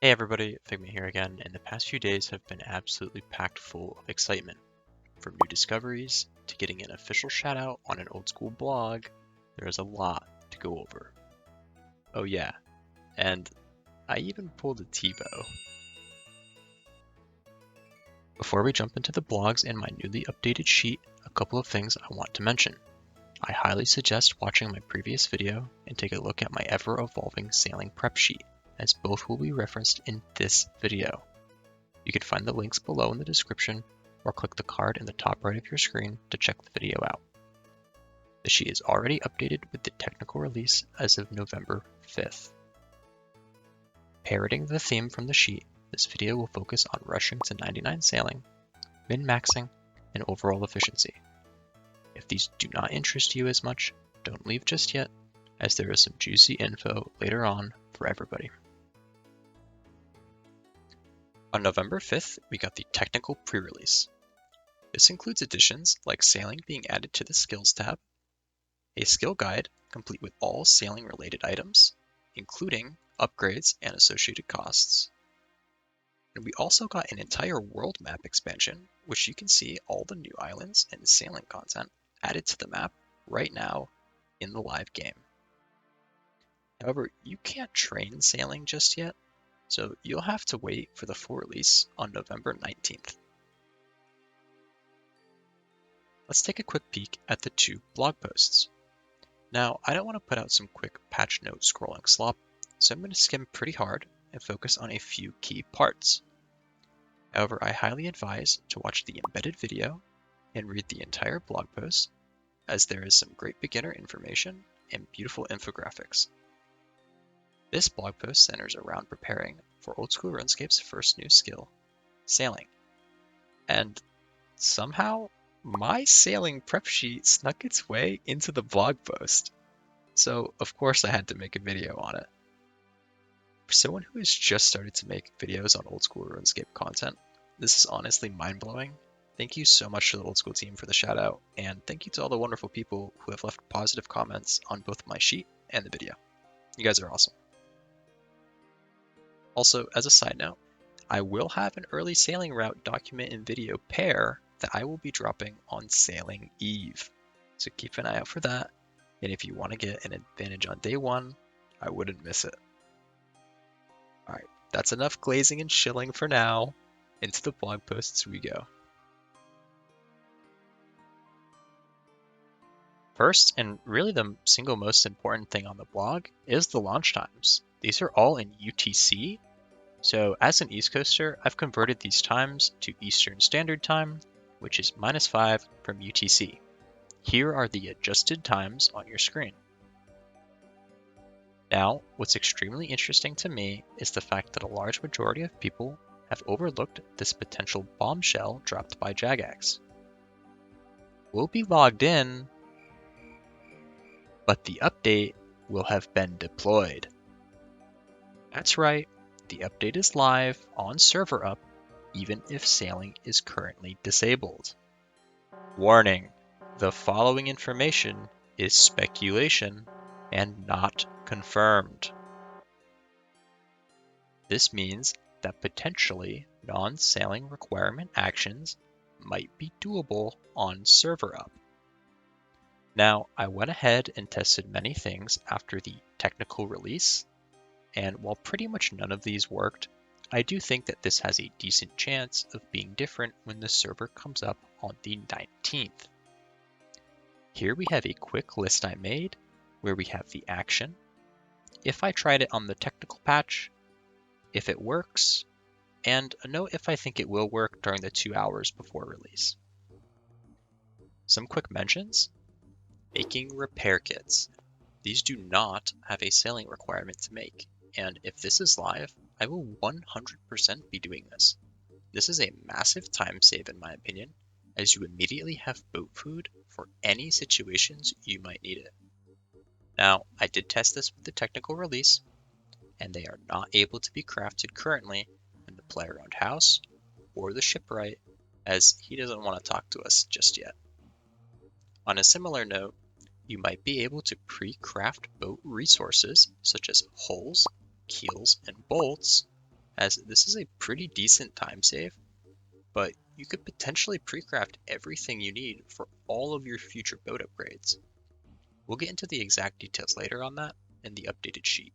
Hey everybody, Figment here again, and the past few days have been absolutely packed full of excitement. From new discoveries to getting an official shout out on an old school blog, there is a lot to go over. Oh yeah, and I even pulled a T-bow. Before we jump into the blogs and my newly updated sheet, a couple of things I want to mention. I highly suggest watching my previous video and take a look at my ever-evolving sailing prep sheet, as both will be referenced in this video. You can find the links below in the description or click the card in the top right of your screen to check the video out. The sheet is already updated with the technical release as of November 5th. Parroting the theme from the sheet, this video will focus on rushing to 99 sailing, min-maxing, and overall efficiency. If these do not interest you as much, don't leave just yet, as there is some juicy info later on for everybody. On November 5th, we got the technical pre-release. This includes additions like sailing being added to the skills tab, a skill guide complete with all sailing related items, including upgrades and associated costs. And we also got an entire world map expansion, which you can see all the new islands and sailing content added to the map right now in the live game. However, you can't train sailing just yet, so you'll have to wait for the full release on November 19th. Let's take a quick peek at the two blog posts. Now, I don't want to put out some quick patch note scrolling slop, so I'm going to skim pretty hard and focus on a few key parts. However, I highly advise to watch the embedded video and read the entire blog post, as there is some great beginner information and beautiful infographics. This blog post centers around preparing for Old School Runescape's first new skill, sailing. And somehow, my sailing prep sheet snuck its way into the blog post. So, of course, I had to make a video on it. For someone who has just started to make videos on Old School RuneScape content, this is honestly mind-blowing. Thank you so much to the Old School team for the shout-out, and thank you to all the wonderful people who have left positive comments on both my sheet and the video. You guys are awesome. Also, as a side note, I will have an early sailing route document and video pair that I will be dropping on Sailing Eve. So keep an eye out for that, and if you want to get an advantage on day one, I wouldn't miss it. Alright, that's enough glazing and shilling for now. Into the blog posts we go. First, and really the single most important thing on the blog, is the launch times. These are all in UTC, so as an East Coaster, I've converted these times to Eastern Standard Time, which is -5 from UTC. Here are the adjusted times on your screen. Now, what's extremely interesting to me is the fact that a large majority of people have overlooked this potential bombshell dropped by Jagex. We'll be logged in, but the update will have been deployed. That's right, the update is live on server up, even if sailing is currently disabled. Warning, the following information is speculation and not confirmed. This means that potentially non-sailing requirement actions might be doable on server up. Now, I went ahead and tested many things after the technical release, and while pretty much none of these worked, I do think that this has a decent chance of being different when the server comes up on the 19th. Here we have a quick list I made where we have the action, if I tried it on the technical patch, if it works, and a note if I think it will work during the 2 hours before release. Some quick mentions. Making repair kits. These do not have a sailing requirement to make, and if this is live, I will 100% be doing this. This is a massive time save in my opinion, as you immediately have boat food for any situations you might need it. Now, I did test this with the technical release, and they are not able to be crafted currently in the play-around house or the shipwright, as he doesn't want to talk to us just yet. On a similar note, you might be able to pre-craft boat resources such as hulls, keels, and bolts, as this is a pretty decent time save, but you could potentially pre-craft everything you need for all of your future boat upgrades. We'll get into the exact details later on that in the updated sheet.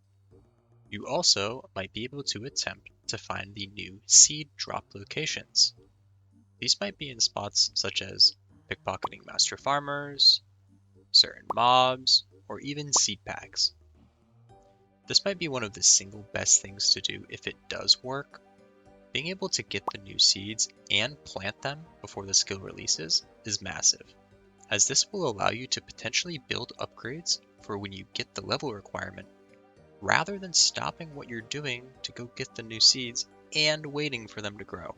You also might be able to attempt to find the new seed drop locations. These might be in spots such as pickpocketing master farmers, certain mobs, or even seed packs. This might be one of the single best things to do if it does work. Being able to get the new seeds and plant them before the skill releases is massive, as this will allow you to potentially build upgrades for when you get the level requirement, rather than stopping what you're doing to go get the new seeds and waiting for them to grow.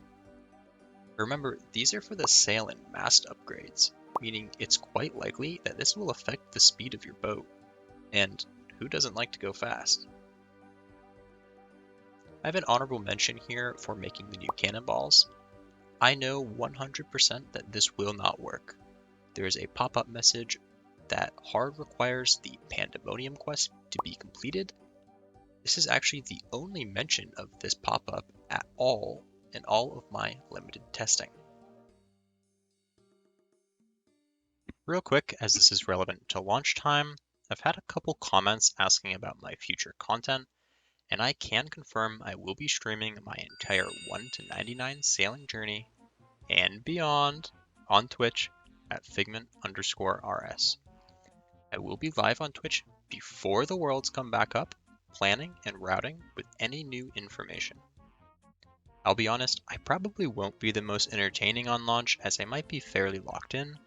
Remember, these are for the sail and mast upgrades, meaning it's quite likely that this will affect the speed of your boat, and who doesn't like to go fast? I have an honorable mention here for making the new cannonballs. I know 100% that this will not work. There is a pop-up message that hard requires the Pandemonium quest to be completed. This is actually the only mention of this pop-up at all in all of my limited testing. Real quick, as this is relevant to launch time, I've had a couple comments asking about my future content, and I can confirm I will be streaming my entire 1 to 99 sailing journey and beyond on Twitch at Figment_RS. I will be live on Twitch before the worlds come back up, planning and routing with any new information. I'll be honest, I probably won't be the most entertaining on launch as I might be fairly locked in,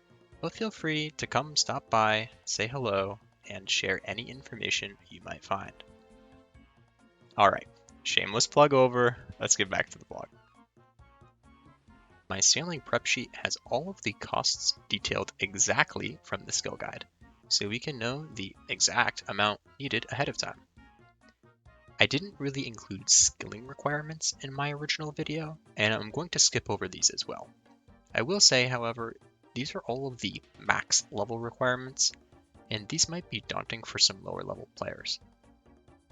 but feel free to come stop by, say hello, and share any information you might find. Alright, shameless plug over, let's get back to the blog. My sailing prep sheet has all of the costs detailed exactly from the skill guide, so we can know the exact amount needed ahead of time. I didn't really include skilling requirements in my original video, and I'm going to skip over these as well. I will say, however, these are all of the max level requirements, and these might be daunting for some lower level players.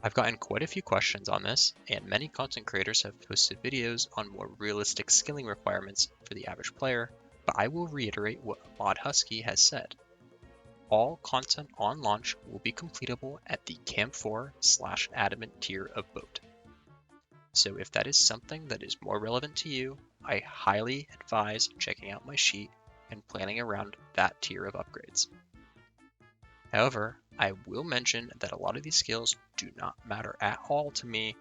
I've gotten quite a few questions on this, and many content creators have posted videos on more realistic skilling requirements for the average player, but I will reiterate what Mod Husky has said. All content on launch will be completable at the Camp 4/Adamant tier of boat. So if that is something that is more relevant to you, I highly advise checking out my sheet and planning around that tier of upgrades. However, I will mention that a lot of these skills do not matter at all to me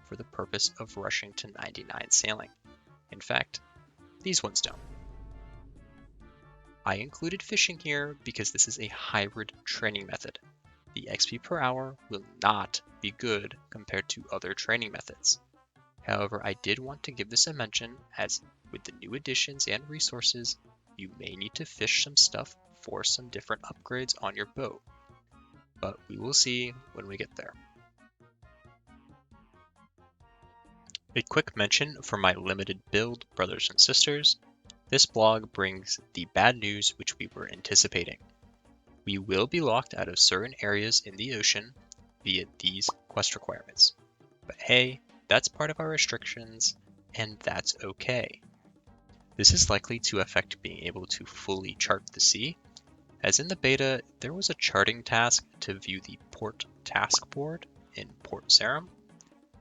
for the purpose of rushing to 99 sailing. In fact, these ones don't. I included fishing here because this is a hybrid training method. The XP per hour will not be good compared to other training methods. However, I did want to give this a mention as with the new additions and resources, you may need to fish some stuff for some different upgrades on your boat. But we will see when we get there. A quick mention for my limited build brothers and sisters. This blog brings the bad news which we were anticipating. We will be locked out of certain areas in the ocean via these quest requirements. But hey, that's part of our restrictions, and that's okay. This is likely to affect being able to fully chart the sea, as in the beta, there was a charting task to view the port task board in Port Sarum,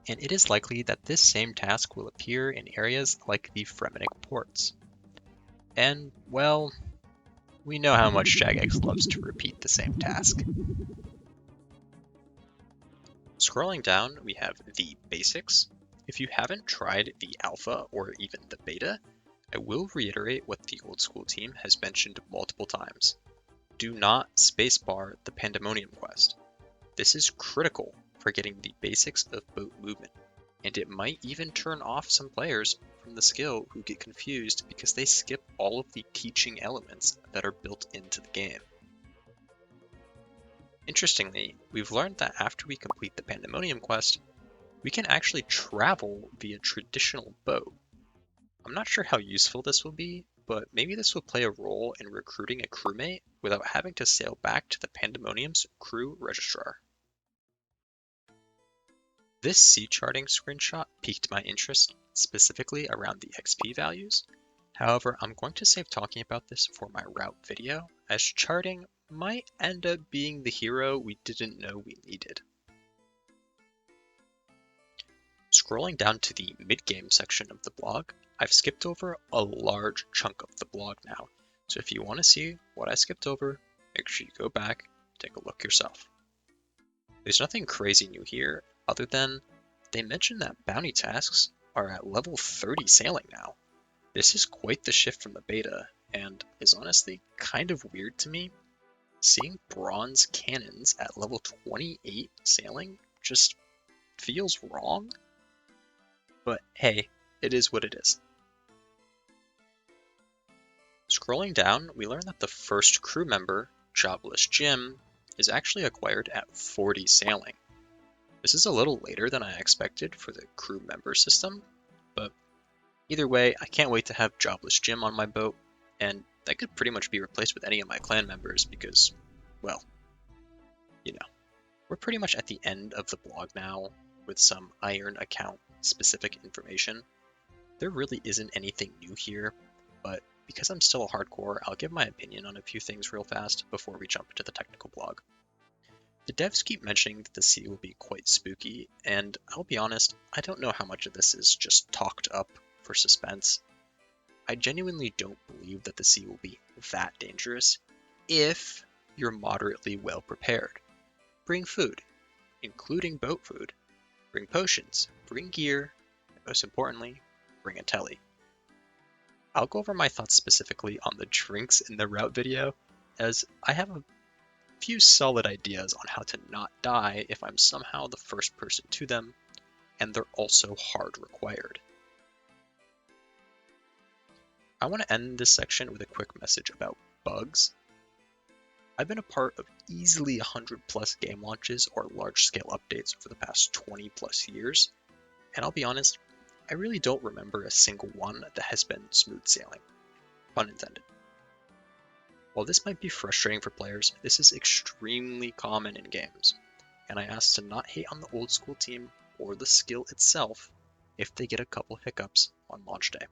and it is likely that this same task will appear in areas like the Fremennik ports. And, well, we know how much Jagex loves to repeat the same task. Scrolling down, we have the basics. If you haven't tried the alpha or even the beta, I will reiterate what the Old School team has mentioned multiple times. Do not spacebar the Pandemonium quest. This is critical for getting the basics of boat movement, and it might even turn off some players from the skill who get confused because they skip all of the teaching elements that are built into the game. Interestingly, we've learned that after we complete the Pandemonium quest, we can actually travel via traditional boat. I'm not sure how useful this will be, but maybe this will play a role in recruiting a crewmate without having to sail back to the Pandemonium's crew registrar. This sea charting screenshot piqued my interest, specifically around the XP values. However, I'm going to save talking about this for my route video, as charting might end up being the hero we didn't know we needed. Scrolling down to the mid-game section of the blog, I've skipped over a large chunk of the blog now, so if you want to see what I skipped over, make sure you go back, take a look yourself. There's nothing crazy new here, other than they mention that bounty tasks are at level 30 sailing now. This is quite the shift from the beta, and is honestly kind of weird to me. Seeing bronze cannons at level 28 sailing just feels wrong. But hey, it is what it is. Scrolling down, we learn that the first crew member, Jobless Jim, is actually acquired at 40 sailing. This is a little later than I expected for the crew member system, but either way, I can't wait to have Jobless Jim on my boat, and that could pretty much be replaced with any of my clan members because, well, you know, we're pretty much at the end of the blog now with some Iron account specific information. There really isn't anything new here, but because I'm still a hardcore, I'll give my opinion on a few things real fast before we jump into the technical blog. The devs keep mentioning that the sea will be quite spooky, and I'll be honest, I don't know how much of this is just talked up for suspense. I genuinely don't believe that the sea will be that dangerous if you're moderately well prepared. Bring food, including boat food. Bring potions, bring gear, and most importantly, bring a telly. I'll go over my thoughts specifically on the drinks in the route video, as I have a few solid ideas on how to not die if I'm somehow the first person to them, and they're also hard required. I want to end this section with a quick message about bugs. I've been a part of easily 100 plus game launches or large scale updates over the past 20 plus years, and I'll be honest, I really don't remember a single one that has been smooth sailing, pun intended. While this might be frustrating for players, this is extremely common in games, and I ask to not hate on the old school team or the skill itself if they get a couple hiccups on launch day.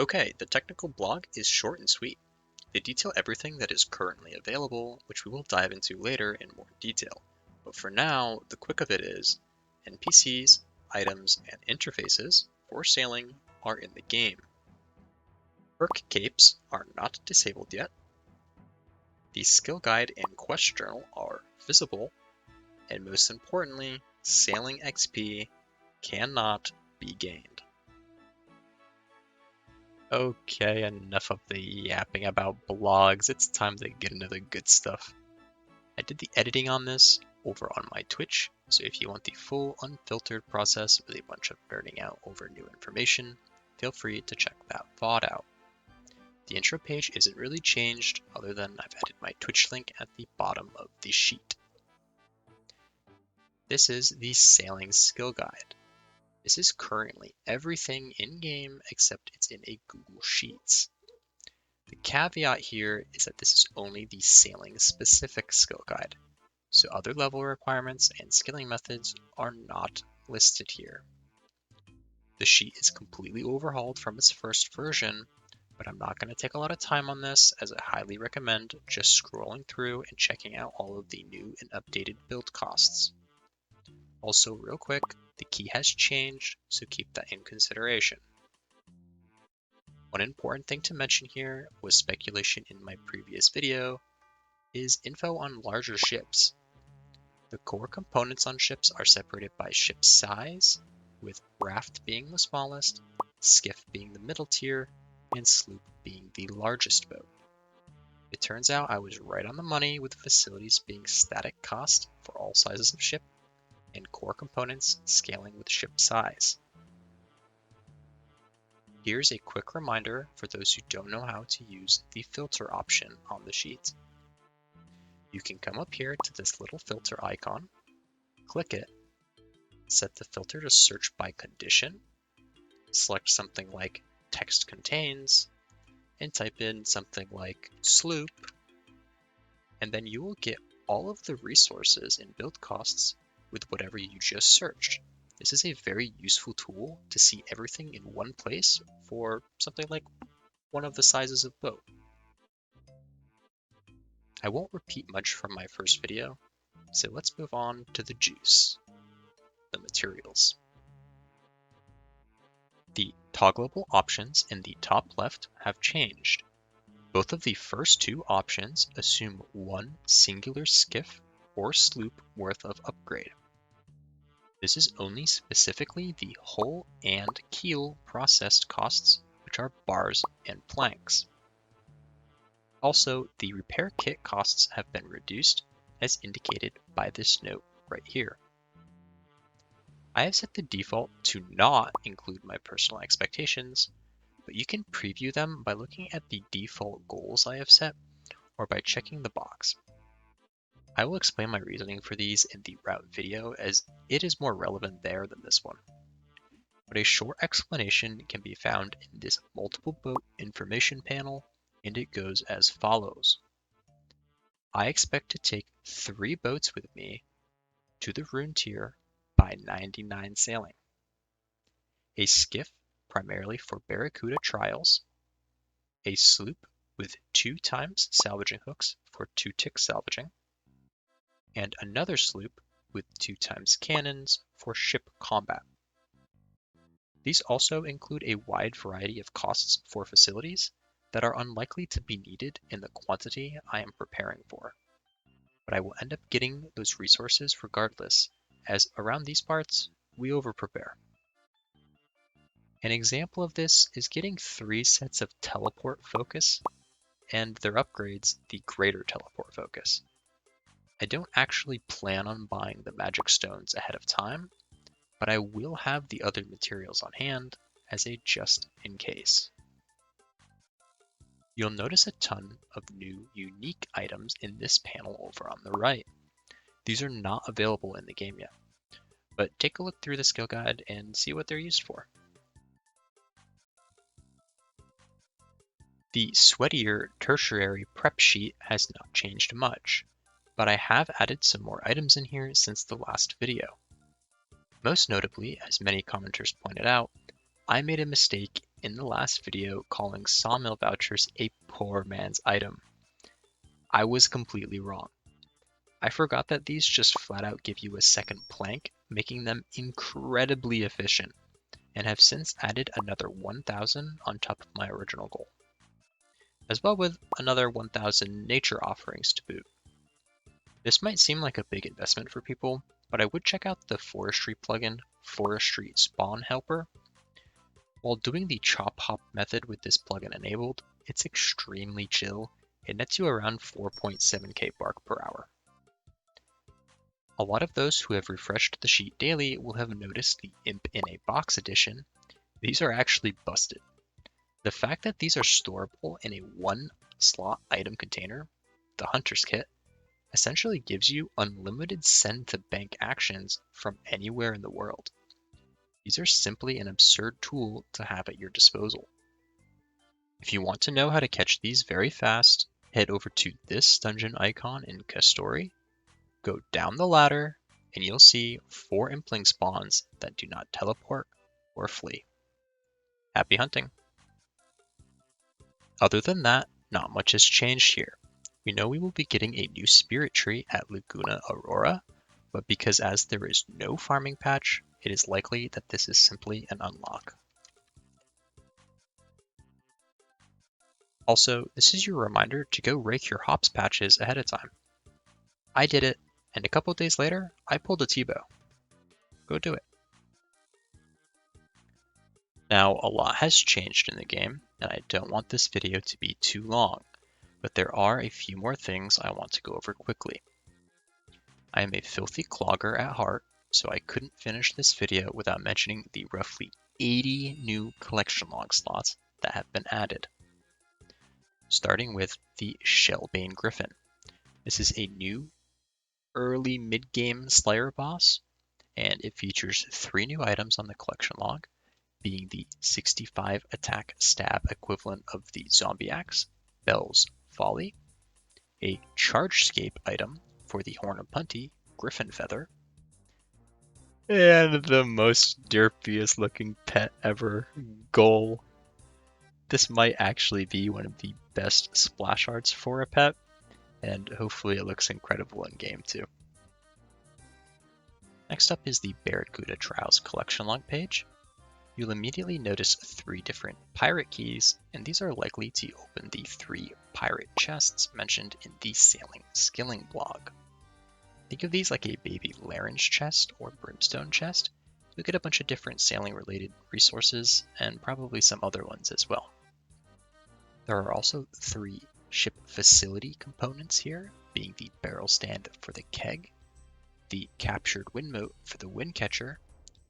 Okay, the technical blog is short and sweet. They detail everything that is currently available, which we will dive into later in more detail. But for now, the quick of it is, NPCs, items, and interfaces for sailing are in the game. Perk capes are not disabled yet. The skill guide and quest journal are visible, and most importantly, sailing XP cannot be gained. Okay, enough of the yapping about blogs. It's time to get into the good stuff. I did the editing on this over on my Twitch, so if you want the full unfiltered process with a bunch of nerding out over new information, feel free to check that VOD out. The intro page isn't really changed other than I've added my Twitch link at the bottom of the sheet. This is the Sailing Skill Guide. This is currently everything in-game except it's in a Google Sheets. The caveat here is that this is only the sailing specific skill guide, so other level requirements and skilling methods are not listed here. The sheet is completely overhauled from its first version, but I'm not going to take a lot of time on this as I highly recommend just scrolling through and checking out all of the new and updated build costs. Also, real quick, the key has changed, so keep that in consideration. One important thing to mention here was speculation in my previous video is info on larger ships. The core components on ships are separated by ship size, with raft being the smallest, skiff being the middle tier, and sloop being the largest boat. It turns out I was right on the money with facilities being static cost for all sizes of ship, and core components scaling with ship size. Here's a quick reminder for those who don't know how to use the filter option on the sheet. You can come up here to this little filter icon, click it, set the filter to search by condition, select something like text contains, and type in something like sloop, and then you will get all of the resources and build costs with whatever you just searched. This is a very useful tool to see everything in one place for something like one of the sizes of boat. I won't repeat much from my first video, so let's move on to the juice, the materials. The toggleable options in the top left have changed. Both of the first two options assume one singular skiff or sloop worth of upgrade. This is only specifically the hull and keel processed costs, which are bars and planks. Also, the repair kit costs have been reduced, as indicated by this note right here. I have set the default to not include my personal expectations, but you can preview them by looking at the default goals I have set or by checking the box. I will explain my reasoning for these in the route video as it is more relevant there than this one. But a short explanation can be found in this multiple boat information panel, and it goes as follows. I expect to take 3 boats with me to the Rune tier by 99 sailing. A skiff primarily for Barracuda trials, a sloop with 2 times salvaging hooks for 2-tick salvaging, and another sloop with 2 times cannons for ship combat. These also include a wide variety of costs for facilities that are unlikely to be needed in the quantity I am preparing for. But I will end up getting those resources regardless, as around these parts, we over-prepare. An example of this is getting 3 sets of teleport focus, and their upgrades the greater teleport focus. I don't actually plan on buying the magic stones ahead of time, but I will have the other materials on hand as a just in case. You'll notice a ton of new unique items in this panel over on the right. These are not available in the game yet, but take a look through the skill guide and see what they're used for. The sweatier tertiary prep sheet has not changed much, but I have added some more items in here since the last video. Most notably, as many commenters pointed out, I made a mistake in the last video calling sawmill vouchers a poor man's item. I was completely wrong. I forgot that these just flat out give you a second plank, making them incredibly efficient, and have since added another 1,000 on top of my original goal, as well with another 1,000 nature offerings to boot. This might seem like a big investment for people, but I would check out the forestry plugin, Forestry Spawn Helper. While doing the chop hop method with this plugin enabled, it's extremely chill. It nets you around 4.7k bark per hour. A lot of those who have refreshed the sheet daily will have noticed the Imp in a Box edition. These are actually busted. The fact that these are storable in a 1-slot item container, the Hunter's Kit, essentially gives you unlimited send to bank actions from anywhere in the world. These are simply an absurd tool to have at your disposal. If you want to know how to catch these very fast, head over to this dungeon icon in Kastori, go down the ladder, and you'll see 4 impling spawns that do not teleport or flee. Happy hunting! Other than that, not much has changed here. We know we will be getting a new spirit tree at Laguna Aurora, but because as there is no farming patch, it is likely that this is simply an unlock. Also, this is your reminder to go rake your hops patches ahead of time. I did it, and a couple days later, I pulled a T-bow. Go do it. Now, a lot has changed in the game, and I don't want this video to be too long, but there are a few more things I want to go over quickly. I am a filthy clogger at heart, so I couldn't finish this video without mentioning the roughly 80 new collection log slots that have been added. Starting with the Shellbane Griffin. This is a new early mid-game Slayer boss, and it features 3 new items on the collection log, being the 65 attack stab equivalent of the zombie axe, Bell's Folly, a Chargescape item for the Horn of Plenty, Griffin Feather. And the most derpiest looking pet ever, Gull. This might actually be one of the best splash arts for a pet, and hopefully it looks incredible in game too. Next up is the Barracuda Trials collection log page. You'll immediately notice 3 different pirate keys, and these are likely to open the 3 pirate chests mentioned in the Sailing Skilling blog. Think of these like a baby larynx chest or brimstone chest. You'll get a bunch of different sailing related resources and probably some other ones as well. There are also 3 ship facility components here, being the barrel stand for the keg, the captured wind mote for the wind catcher.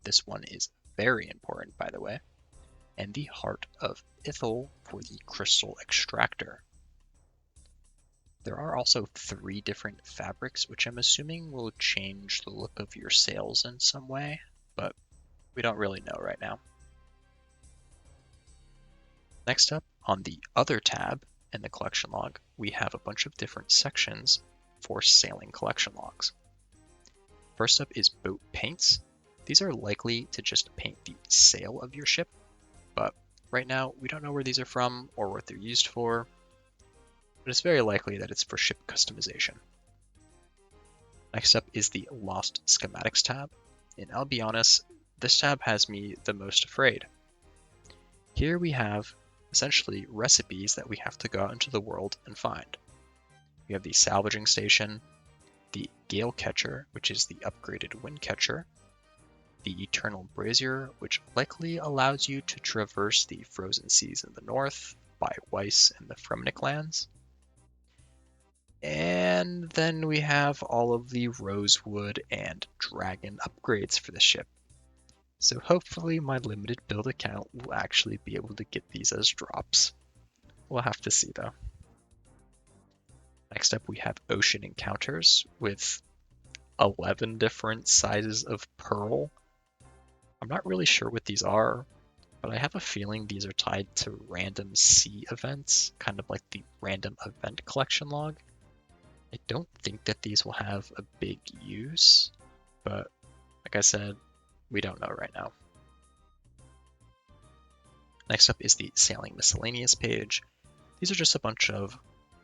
This one is very important, by the way, and the Heart of Ithel for the crystal extractor. There are also 3 different fabrics, which I'm assuming will change the look of your sails in some way, but we don't really know right now. Next up, on the Other tab in the collection log, we have a bunch of different sections for sailing collection logs. First up is boat paints. These are likely to just paint the sail of your ship, but right now we don't know where these are from or what they're used for, but it's very likely that it's for ship customization. Next up is the Lost Schematics tab, and I'll be honest, this tab has me the most afraid. Here we have essentially recipes that we have to go out into the world and find. We have the salvaging station, the gale catcher, which is the upgraded wind catcher, the eternal brazier, which likely allows you to traverse the frozen seas in the north by Weiss and the Fremnik lands. And then we have all of the rosewood and dragon upgrades for the ship. So hopefully my limited build account will actually be able to get these as drops. We'll have to see though. Next up we have ocean encounters with 11 different sizes of pearl. I'm not really sure what these are, but I have a feeling these are tied to random sea events, kind of like the random event collection log. I don't think that these will have a big use, but like I said, we don't know right now. Next up is the Sailing Miscellaneous page. These are just a bunch of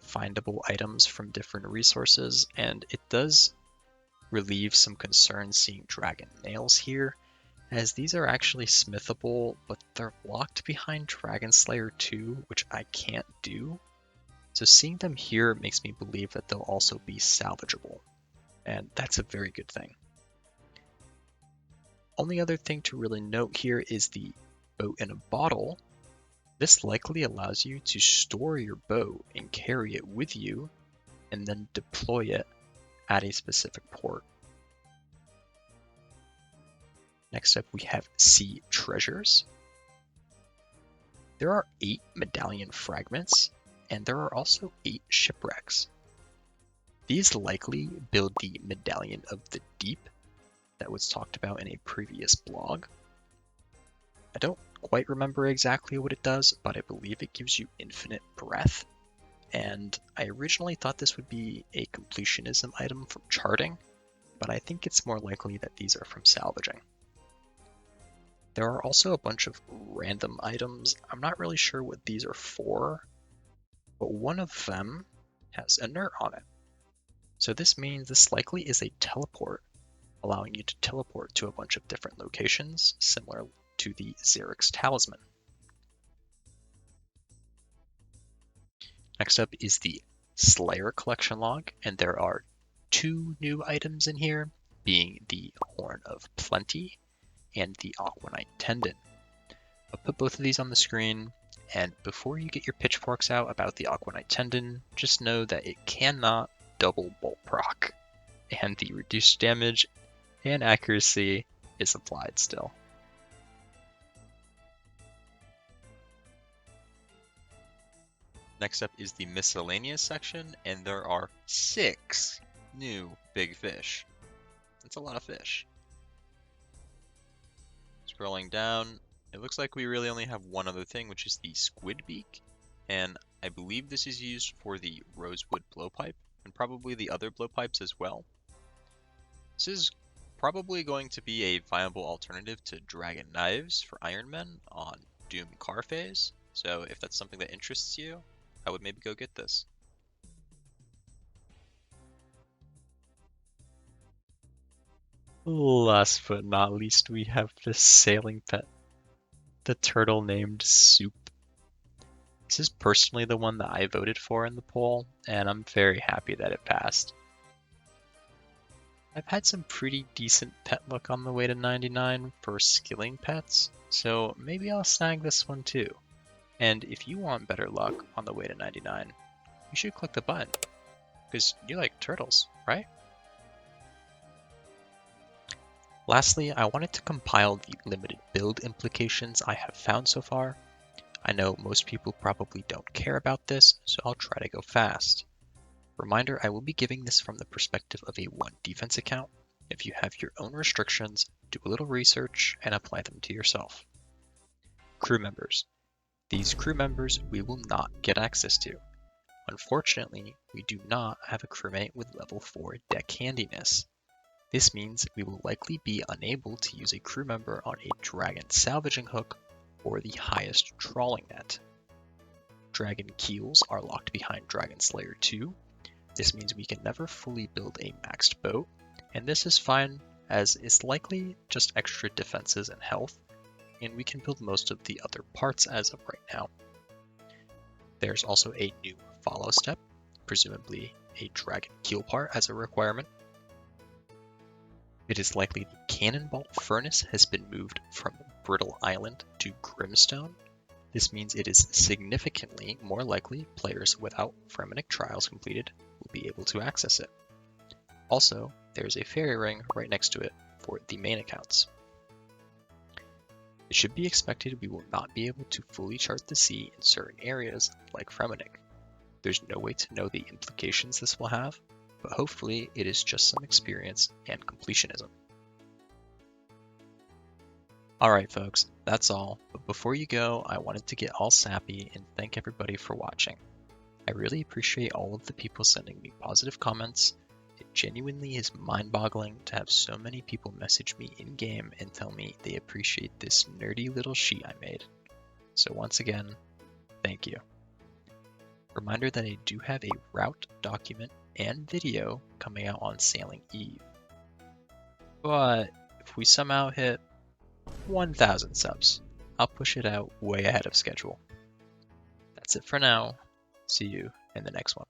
findable items from different resources, and it does relieve some concern seeing dragon nails here, as these are actually smithable, but they're locked behind Dragon Slayer 2, which I can't do. So seeing them here makes me believe that they'll also be salvageable, and that's a very good thing. Only other thing to really note here is the boat in a bottle. This likely allows you to store your boat and carry it with you, and then deploy it at a specific port. Next up we have sea treasures. There are 8 medallion fragments, and there are also 8 shipwrecks. These likely build the Medallion of the Deep that was talked about in a previous blog. I don't quite remember exactly what it does, but I believe it gives you infinite breath, and I originally thought this would be a completionism item from charting, but I think it's more likely that these are from salvaging. There are also a bunch of random items. I'm not really sure what these are for, but one of them has a nerd on it. So this means this likely is a teleport, allowing you to teleport to a bunch of different locations, similar to the Xerix Talisman. Next up is the Slayer collection log, and there are 2 new items in here, being the Horn of Plenty and the Aquanite Tendon. I'll put both of these on the screen, and before you get your pitchforks out about the Aquanite Tendon, just know that it cannot double bolt proc, and the reduced damage and accuracy is applied still. Next up is the miscellaneous section, and there are 6 new big fish. That's a lot of fish. Scrolling down, it looks like we really only have one other thing, which is the squid beak, and I believe this is used for the rosewood blowpipe. and probably the other blowpipes as well. This is probably going to be a viable alternative to Dragon Knives for Iron Men on Doom Car Phase, so if that's something that interests you, I would maybe go get this. Last but not least, we have this sailing pet, the turtle named Soup. This is personally the one that I voted for in the poll, and I'm very happy that it passed. I've had some pretty decent pet luck on the way to 99 for skilling pets, so maybe I'll snag this one too. And if you want better luck on the way to 99, you should click the button, because you like turtles, right? Lastly, I wanted to compile the limited build implications I have found so far. I know most people probably don't care about this, so I'll try to go fast. Reminder, I will be giving this from the perspective of a 1 defense account. If you have your own restrictions, do a little research and apply them to yourself. Crew members. These crew members we will not get access to. Unfortunately, we do not have a crewmate with level 4 deck handiness. This means we will likely be unable to use a crew member on a dragon salvaging hook or the highest trawling net. Dragon keels are locked behind Dragon Slayer 2. This means we can never fully build a maxed boat, and this is fine as it's likely just extra defenses and health, and we can build most of the other parts as of right now. There's also a new follow step, presumably a dragon keel part as a requirement. It is likely the Cannonball Furnace has been moved from Brittle Island to Grimstone. This means it is significantly more likely players without Fremennik trials completed will be able to access it. Also, there's a fairy ring right next to it for the main accounts. It should be expected we will not be able to fully chart the sea in certain areas like Fremennik. There's no way to know the implications this will have, but hopefully it is just some experience and completionism. Alright folks, that's all, but before you go, I wanted to get all sappy and thank everybody for watching. I really appreciate all of the people sending me positive comments. It genuinely is mind-boggling to have so many people message me in-game and tell me they appreciate this nerdy little sheet I made. So once again, thank you. Reminder that I do have a route document and video coming out on Sailing Eve. But if we somehow hit 1,000 subs, I'll push it out way ahead of schedule. That's it for now. See you in the next one.